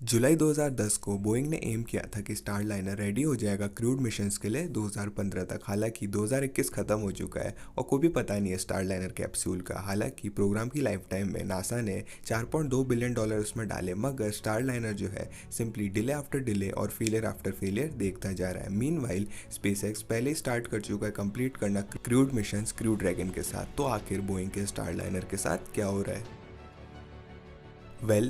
जुलाई 2010 को बोइंग ने एम किया था कि स्टारलाइनर रेडी हो जाएगा क्रूड मिशंस के लिए 2015 तक। हालांकि 2021 खत्म हो चुका है और कोई भी पता नहीं है स्टारलाइनर कैप्सूल का। हालांकि प्रोग्राम की लाइफ टाइम में नासा ने $4.2 बिलियन उसमें डाले, मगर स्टारलाइनर जो है सिंपली डिले आफ्टर डिले और फेलियर आफ्टर फेलियर देखता जा रहा है। मीनवाइल स्पेसएक्स पहले ही स्टार्ट कर चुका है कंप्लीट करना क्रूड मिशंस क्रू ड्रैगन के साथ। तो आखिर बोइंग के स्टारलाइनर के साथ क्या हो रहा है?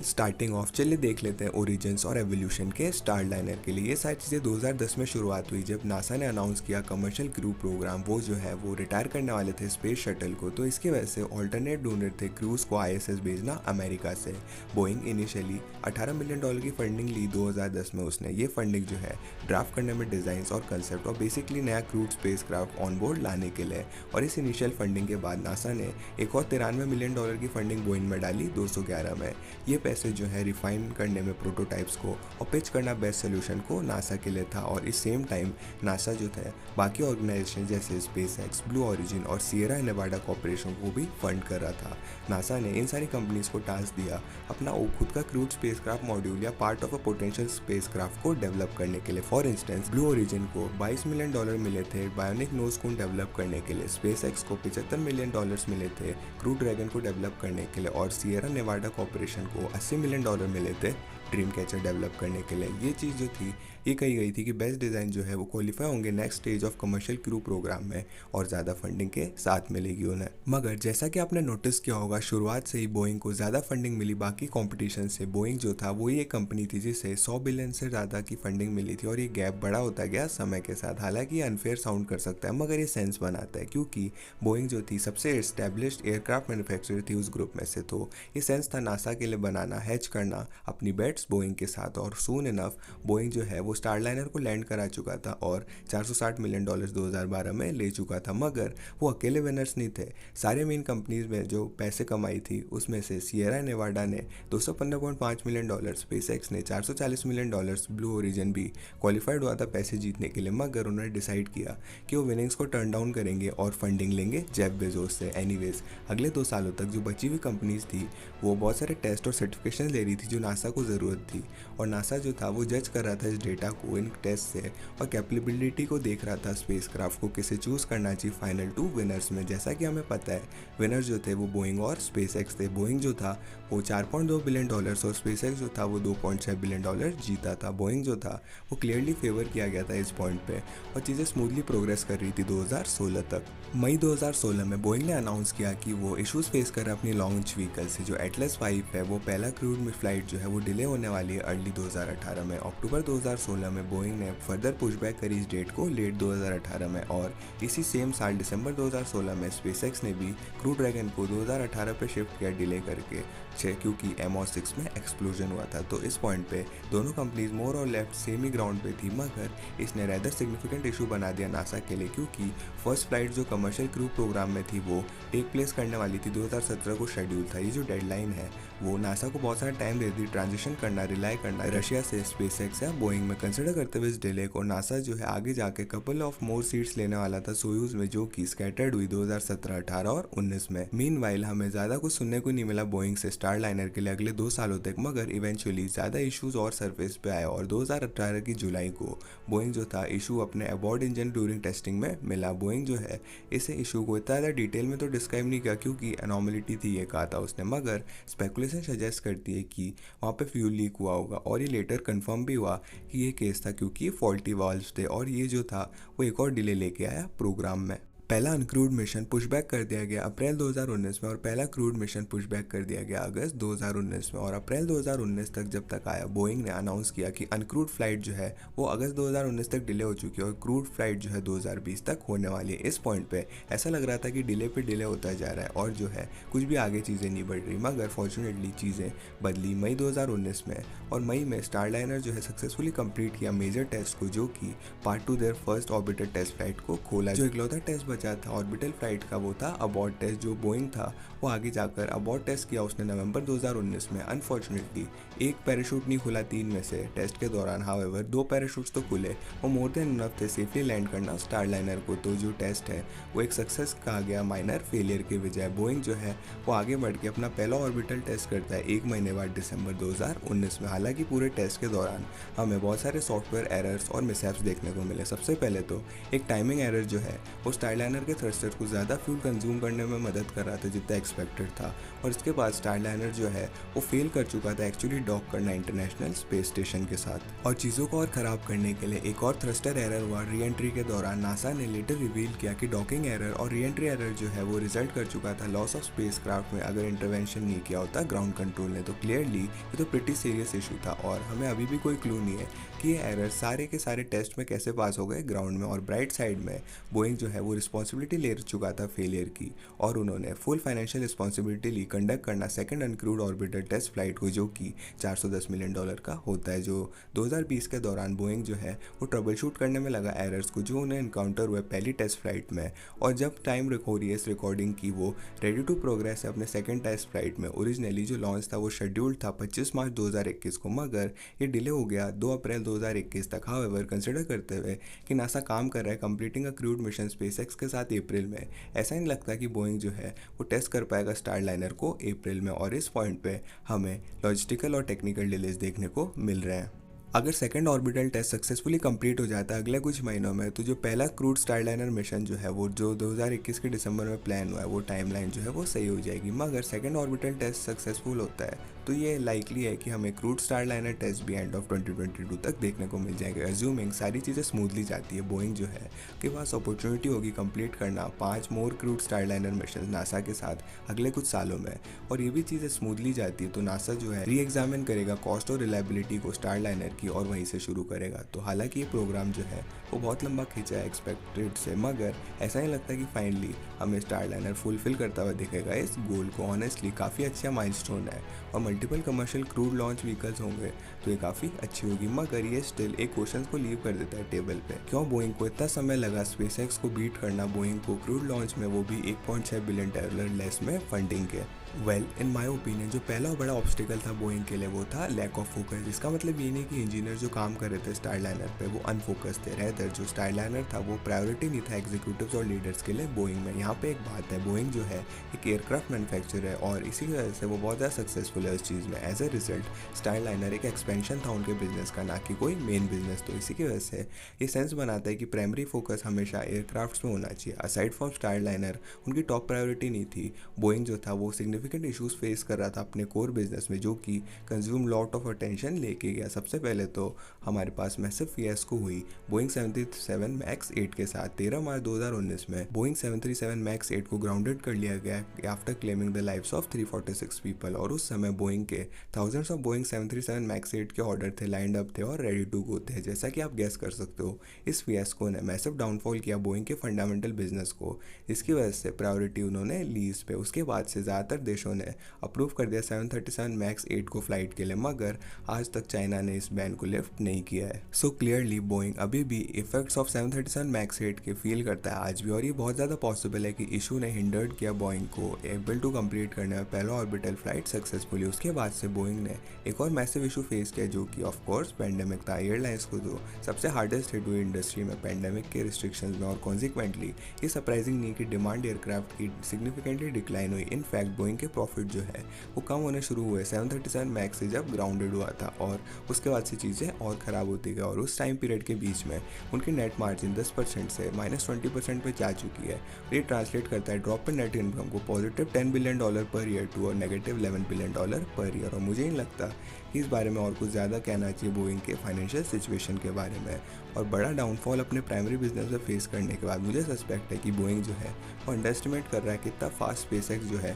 स्टार्टिंग ऑफ चलिए देख लेते हैं ओरिजिन्स और एवोल्यूशन के स्टारलाइनर के लिए। ये सारी चीज़ें 2010 में शुरुआत हुई जब नासा ने अनाउंस किया कमर्शियल क्रू प्रोग्राम वो जो है वो रिटायर करने वाले थे स्पेस शटल को। तो इसकी वजह से ऑल्टरनेट ढूंढ रहे थे क्रूज को आईएसएस भेजना अमेरिका से। बोइंग इनिशियली $18 मिलियन की फंडिंग ली 2010 में। उसने ये फंडिंग जो है ड्राफ्ट करने में डिज़ाइन और कंसेप्ट और बेसिकली नया crude space craft on board लाने के लिए। और इस इनिशियल फंडिंग के बाद नासा ने एक और $93 मिलियन की फंडिंग बोइंग में डाली 2011 में। ये पैसे जो है रिफाइन करने में प्रोटोटाइप्स को और पिच करना बेस्ट सोल्यूशन को नासा के लिए था। और इस सेम टाइम नासा जो था बाकी ऑर्गेनाइजेशन जैसे स्पेसएक्स, ब्लू ओरिजिन और सियरा नेवाडा कॉर्पोरेशन को भी फंड कर रहा था। नासा ने इन सारी कंपनीज को टास्क दिया अपना खुद का क्रूड स्पेसक्राफ्ट मॉड्यूल या part of a potential spacecraft को डेवलप करने के लिए। फॉर इंस्टेंस ब्लू ओरिजिन को $22 मिलियन मिले थे बायोनिक नोज को डेवलप करने के लिए, स्पेसएक्स को $75 मिलियन मिले थे क्रू ड्रैगन को डेवलप करने के लिए और सियरा नेवाडा कॉर्पोरेशन को $80 मिलियन मिले थे ड्रीम कैचर डेवलप करने के लिए। ये चीज़ जो थी ये कही गई थी कि बेस्ट डिज़ाइन जो है वो क्वालिफाई होंगे next stage of commercial crew programme में और ज़्यादा फंडिंग के साथ मिलेगी उन्हें। मगर जैसा कि आपने नोटिस किया होगा शुरुआत से ही बोइंग को ज़्यादा फंडिंग मिली बाकी कॉम्पिटिशन से। बोइंग जो था वो एक कंपनी थी जिसे $100 बिलियन से ज़्यादा की फंडिंग मिली थी और ये गैप बड़ा होता गया समय के साथ। हालांकि ये अनफेयर साउंड कर सकता है मगर ये सेंस बनाता है क्योंकि बोइंग जो थी सबसे एस्टेब्लिश्ड एयरक्राफ्ट मैन्युफैक्चरर थी उस ग्रुप में से। तो ये सेंस था नासा के लिए बनाना हैच करना अपनी बेट्स बोइंग के साथ। और सून इनफ बोइंग जो है वो स्टारलाइनर को लैंड करा चुका था और $460 मिलियन 2012 में ले चुका था। मगर वो अकेले विनर्स नहीं थे। सारे मेन कंपनीज में जो पैसे कमाई थी उसमें से सियरा नेवाडा ने $215.5 मिलियन, स्पेसएक्स ने $440 मिलियन, ब्लू ओरिजिन भी क्वालिफाइड हुआ था पैसे जीतने के लिए। मगर उन्होंने डिसाइड किया कि वो विनिंग्स को टर्न डाउन करेंगे और फंडिंग लेंगे जेफ बेजोस से। एनीवेज अगले 2 सालों तक जो बची हुई कंपनीज थी वो बहुत सारे टेस्ट और सर्टिफिकेशन ले रही थी जो नासा को ज़रूरत थी। और नासा जो था वो जज कर रहा था इस डेटा को इन टेस्ट से और कैपेबिलिटी को देख रहा था स्पेसक्राफ्ट को किसे चूज़ करना चाहिए फाइनल 2 विनर्स में। जैसा कि हमें पता है विनर्स जो थे वो बोइंग और स्पेसएक्स थे। बोइंग जो था वो $4.2 बिलियन और स्पेसएक्स जो था वो $2.6 बिलियन जीता था। बोइंग जो था वो क्लियरली फेवर किया गया था इस पॉइंट पे और चीज़ें स्मूथली प्रोग्रेस कर रही थी 2016 तक। मई 2016 में बोइंग ने अनाउंस किया कि वो इश्यूज फेस कर रहा है अपनी लॉन्च व्हीकल से। जो एटलस 5 है वो पहला क्रूड में फ्लाइट जो है वो डिले होने वाली है अर्ली 2018 में। अक्टूबर 2016 में बोइंग ने फर्दर पुशबैक करी इस डेट को लेट 2018 में। और इसी सेम साल दिसंबर 2016 में स्पेसएक्स ने भी क्रू ड्रैगन को 2018 पे शिफ्ट किया डिले करके क्योंकि MO6 में एक्सप्लोजन हुआ था। तो इस पॉइंट पे दोनों कंपनीज मोर और लेफ्ट सेम ही ग्राउंड पे थी। मगर इसने रेदर सिग्निफिकेंट इशू बना दिया नासा के लिए क्योंकि फर्स्ट फ्लाइट जो कमर्शियल क्रू प्रोग्राम में थी वो टेक प्लेस करने वाली थी 2017 को शेड्यूल था। ये जो डेडलाइन है वो नासा को बहुत सारा टाइम देती ट्रांजिशन करना रिलाई करना रशिया से स्पेसएक्स या बोइंग में। कंसिडर करते हुए इस डिले को नासा जो है आगे जाके कपल ऑफ मोर सीट्स लेने वाला था सोयूज में जो कि स्कैटर्ड हुई 2017, 18 और 19 में। मीनवाइल हमें ज़्यादा कुछ सुनने को नहीं मिला बोइंग से स्टारलाइनर के लिए अगले 2 सालों तक। मगर इवेंचुअली ज़्यादा इश्यूज और सरफेस पे आए और 2018 की जुलाई को बोइंग जो था इशू अपने अबॉर्ड इंजन ड्यूरिंग टेस्टिंग में मिला। बोइंग जो है इसे इशू को इतना ज़्यादा डिटेल में तो डिस्क्राइब नहीं किया क्योंकि एनॉमलिटी थी ये कहा था उसने। मगर स्पेकुलेशन सजेस्ट करती है कि वहाँ पे फ्यूल लीक हुआ होगा और ये लेटर कंफर्म भी हुआ कि ये केस था क्योंकि ये फॉल्टी वाल्व्स थे और ये जो था वो एक और डिले लेके आया प्रोग्राम में। पहला अनक्रूड मिशन पुशबैक कर दिया गया अप्रैल 2019 में और पहला क्रूड मिशन पुशबैक कर दिया गया अगस्त 2019 में। और अप्रैल 2019 तक जब तक आया बोइंग ने अनाउंस किया कि अनक्रूड फ्लाइट जो है वो अगस्त 2019 तक डिले हो चुकी है और क्रूड फ्लाइट जो है 2020 तक होने वाली है। इस पॉइंट पे ऐसा लग रहा था कि डिले पे डिले होता जा रहा है और जो है कुछ भी आगे चीज़ें नहीं बढ़ रही। मगर फॉर्चुनेटली चीज़ें बदली मई 2019 में और मई में स्टारलाइनर जो है सक्सेसफुली कंप्लीट किया मेजर टेस्ट को जो कि part 2 their first orbiter test flight को खोला। जो इकलौता टेस्ट बचा था ऑर्बिटल फ्लाइट का वो था अबॉर्ट टेस्ट जो बोइंग था वो आगे जाकर अबॉर्ट टेस्ट किया उसने नवंबर 2019 में। अनफॉर्चुनेटली एक पैराशूट नहीं खुला 3 में से टेस्ट के दौरान। हाउएवर 2 पैराशूट्स तो खुले, वो मोर देन इनफ थे सेफली लैंड करना स्टारलाइनर को। तो जो टेस्ट है वो एक सक्सेस कहा गया माइनर फेलियर के बजाय। बोइंग जो है वो आगे बढ़ के अपना पहला ऑर्बिटल टेस्ट करता है 1 महीने बाद दिसंबर 2019 में। हालांकि पूरे टेस्ट के दौरान हमें बहुत सारे सॉफ्टवेयर एरर्स और मिसहैप्स देखने को मिले। सबसे पहले तो एक टाइमिंग एरर जो है वो स्टारलाइनर के थ्रस्टर को ज़्यादा फ्यूल कंज्यूम करने में मदद कर रहा था जितना एक्सपेक्टेड था, और इसके बाद स्टारलाइनर जो है वो फेल कर चुका था एक्चुअली डॉक करना इंटरनेशनल स्पेस स्टेशन के साथ। और चीज़ों को और ख़राब करने के लिए एक और थ्रस्टर एरर हुआ री एंट्री के दौरान। नासा ने लेटर रिवील किया कि डॉकिंग एरर और री एंट्री एरर जो है वो रिजल्ट कर चुका था लॉस ऑफ स्पेसक्राफ्ट में अगर इंटरवेंशन नहीं किया होता ग्राउंड कंट्रोल ने। तो क्लियरली ये तो प्रिटी सीरियस इशू था, और हमें अभी भी कोई क्लू नहीं है कि ये एरर सारे के सारे टेस्ट में कैसे पास हो गए ग्राउंड में। और ब्राइट साइड में बोइंग जो है वो रिस्पॉन्सिबिलिटी ले चुका था फेलियर की, और उन्होंने फुल फाइनेंशियल रिस्पॉन्सिबिलिटी ली कंडक्ट करना second uncrewed orbital test flight को, जो कि $410 मिलियन का होता है। जो 2020 के दौरान बोइंग जो है वो ट्रबल शूट करने में लगा एरर्स को जो उन्हें इनकाउंटर हुए पहली टेस्ट फ्लाइट में। और जब टाइम हो रही है इस रिकॉर्डिंग की, वो रेडी टू प्रोग्रेस है अपने सेकंड टेस्ट फ्लाइट में। ओरिजिनली जो लॉन्च था वो शेड्यूल्ड था 25 मार्च 2021 को, मगर ये डिले हो गया 2 अप्रैल 2021 तक। हाउएवर कंसिडर करते हुए कि नासा काम कर रहा है कंप्लीटिंग अ क्रूड मिशन स्पेसएक्स के साथ अप्रैल में, ऐसा नहीं लगता कि बोइंग जो है वो टेस्ट कर पाएगा स्टारलाइनर को अप्रैल में। और इस पॉइंट पे हमें लॉजिस्टिकल और टेक्निकल डिलेज देखने को मिल रहे हैं। अगर second orbital test successfully complete हो जाता है अगले कुछ महीनों में, तो जो पहला क्रूड स्टारलाइनर मिशन जो है वो जो 2021 के दिसंबर में प्लान हुआ है वो टाइमलाइन जो है वो सही हो जाएगी। मगर सेकंड ऑर्बिटल टेस्ट सक्सेसफुल होता है तो ये लाइकली है कि हमें क्रूड स्टारलाइनर टेस्ट भी एंड ऑफ 2022 तक देखने को मिल जाएगा। अज्यूमिंग सारी चीज़ें स्मूथली जाती है, बोइंग जो है के पास अपॉर्चुनिटी होगी कंप्लीट करना 5 मोर क्रूड स्टारलाइनर मिशन नासा के साथ अगले कुछ सालों में, और ये भी चीज़ें स्मूथली जाती है तो नासा जो है री एग्जामिन करेगा कॉस्ट और रिलायबिलिटी को स्टारलाइनर की और वहीं से शुरू करेगा। तो हालांकि ये प्रोग्राम जो है वो बहुत लंबा खींचा है एक्सपेक्टेड से, मगर ऐसा नहीं लगता कि फाइनली हमें स्टारलाइनर फुलफिल करता हुआ दिखेगा इस गोल को। ऑनेस्टली काफ़ी अच्छा माइलस्टोन है, और multiple commercial crude launch vehicles होंगे तो ये काफ़ी अच्छी होगी। मगर ये स्टिल एक क्वेश्चन को लीव कर देता है टेबल पे, क्यों बोइंग को इतना समय लगा स्पेसएक्स को बीट करना, बोइंग को क्रूड लॉन्च में वो भी $1.6 बिलियन लेस में फंडिंग के। वेल इन माय ओपिनियन जो पहला बड़ा ऑब्स्टिकल था बोइंग के लिए वो था लैक ऑफ फोकस। इसका मतलब ये नहीं कि इंजीनियर जो काम कर रहे थे स्टारलाइनर पे वो अनफोकस थे, रेदर जो स्टारलाइनर था वो प्रायोरिटी नहीं था एग्जीक्यूटिव्स और लीडर्स के लिए बोइंग में। यहाँ पे एक बात है, बोइंग जो है एक एयरक्राफ्ट मैन्युफैक्चरर है और इसी वजह से वो बहुत ज़्यादा सक्सेसफुल है उस चीज़ में। एज ए रिजल्ट स्टारलाइनर एक एक्सपेंशन था उनके बिजनेस का, ना कि कोई मेन बिजनेस। तो इसी की वजह से ये सेंस बनाता है कि प्राइमरी फोकस हमेशा एयरक्राफ्ट्स में होना चाहिए। असाइड फ्रॉम स्टारलाइनर उनकी टॉप प्रायोरिटी नहीं थी। बोइंग जो था वो सिग्निफिकेंट इशूज़ फेस कर रहा था अपने कोर बिजनेस में, जो कि कंज्यूम लॉट ऑफ अटेंशन लेके गया। सबसे पहले तो हमारे पास मैसिव फियास्को हुई बोइंग 737 मैक्स 8 के साथ। 13 मार्च 2019 में बोइंग 737 मैक्स 8 को ग्राउंडेड कर लिया गया after claiming the lives of 346 people. और उस समय बोइंग के थाउजेंड्स ऑफ बोइंग 737 मैक्स 8 के ऑर्डर थे, लाइंड अप थे और रेडी टू गो थे। जैसा कि आप गेस कर सकते हो इस फियास्को ने मैसिव डाउनफॉल किया बोइंग के फंडामेंटल बिजनेस को, जिसकी वजह से प्रायोरिटी उन्होंने लीज पे। उसके बाद से ज़्यादातर देशों ने अप्रूव कर दिया 737 मैक्स 8 को फ्लाइट के लिए, मगर आज तक चाइना ने इस बैन को लिफ्ट नहीं किया है। सो क्लियरली बोइंग अभी भी इफेक्ट्स ऑफ 737 मैक्स 8 के फील करता है आज भी, और ये बहुत ज़्यादा पॉसिबल है कि इशू ने हिंडर्ड किया बोइंग को एबल टू कंप्लीट करने में पहला ऑर्बिटल फ्लाइट सक्सेसफुली। उसके बाद से बोइंग ने एक और मैसिव इशू फेस किया जो कि ऑफ कोर्स पैंडेमिक था। एयरलाइंस को जो सबसे हार्डेस्ट हिट हुई इंडस्ट्री में पैंडेमिक के रिस्ट्रिक्शंस में, और कॉन्सिक्वेंटली ये सरप्राइजिंग नहीं कि डिमांड एयरक्राफ्ट की सिग्निफिकेंटली डिक्लाइन हुई। इनफैक्ट बोइंग के प्रॉफिट जो है वो कम होने शुरू हुए 737 मैक्स से जब ग्राउंडेड हुआ था, और उसके बाद से चीज़ें और ख़राब होती गई। और उस टाइम पीरियड के बीच में उनकी नेट मार्जिन 10% से -20% पे जा चुकी है। ये ट्रांसलेट करता है ड्रॉप इन नेट इनकम को positive $10 billion per year to और नेगेटिव $11 बिलियन पर ईयर। और मुझे नहीं लगता कि इस बारे में और कुछ ज़्यादा कहना चाहिए बोइंग के फाइनेंशियल सिचुएशन के बारे में। और बड़ा डाउनफॉल अपने प्राइमरी बिजनेस में फेस करने के बाद मुझे सस्पेक्ट है कि बोइंग जो है वो अंडरएस्टिमेट कर रहा है कितना फास्ट स्पेसएक्स जो है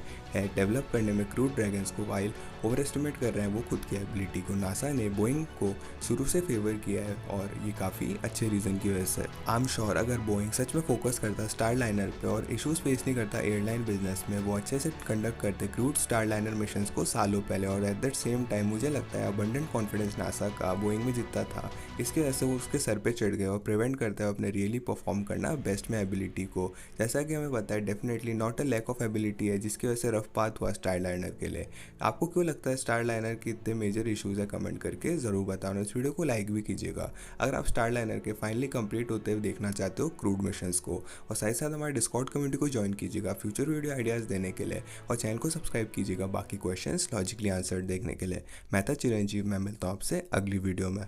डेवलप करने में क्रूड ड्रैगन्स को, वाइल ओवर एस्टिमेट कर रहे हैं वो खुद की एबिलिटी को। नासा ने बोइंग को शुरू से फेवर किया है और ये काफ़ी अच्छे रीज़न की वजह से। आई एम श्योर अगर बोइंग सच में फोकस करता स्टारलाइनर पे और इशूज़ फेस नहीं करता एयरलाइन बिजनेस में, वो अच्छे से कंडक्ट करते क्रूड स्टारलाइनर मिशंस को सालों पहले। और एट दैट सेम टाइम मुझे लगता है अबंडेंट कॉन्फिडेंस नासा का बोइंग में जितना था, इसकी वजह से वो उसके सर पे चढ़ गए और प्रिवेंट करते हैं अपने रियली परफॉर्म करना बेस्ट में एबिलिटी को। जैसा कि हमें पता है definitely not a lack of ability है जिसकी वजह से रफ पाथ हुआ स्टार लाइनर के लिए। आपको क्यों लगता है स्टार लाइनर के इतने मेजर इश्यूज़ है, कमेंट करके ज़रूर बताना। इस वीडियो को लाइक भी कीजिएगा अगर आप स्टार लाइनर के फाइनली कंप्लीट होते हुए देखना चाहते हो क्रूड मिशंस को, और साथ ही साथ हमारे डिस्कॉर्ड कम्युनिटी को ज्वाइन कीजिएगा फ्यूचर वीडियो आइडियाज़ देने के लिए, और चैनल को सब्सक्राइब कीजिएगा बाकी क्वेश्चंस लॉजिकली आंसर देखने के लिए। मैं था चिरंजीव, मैं मिलता हूँ आपसे अगली वीडियो में।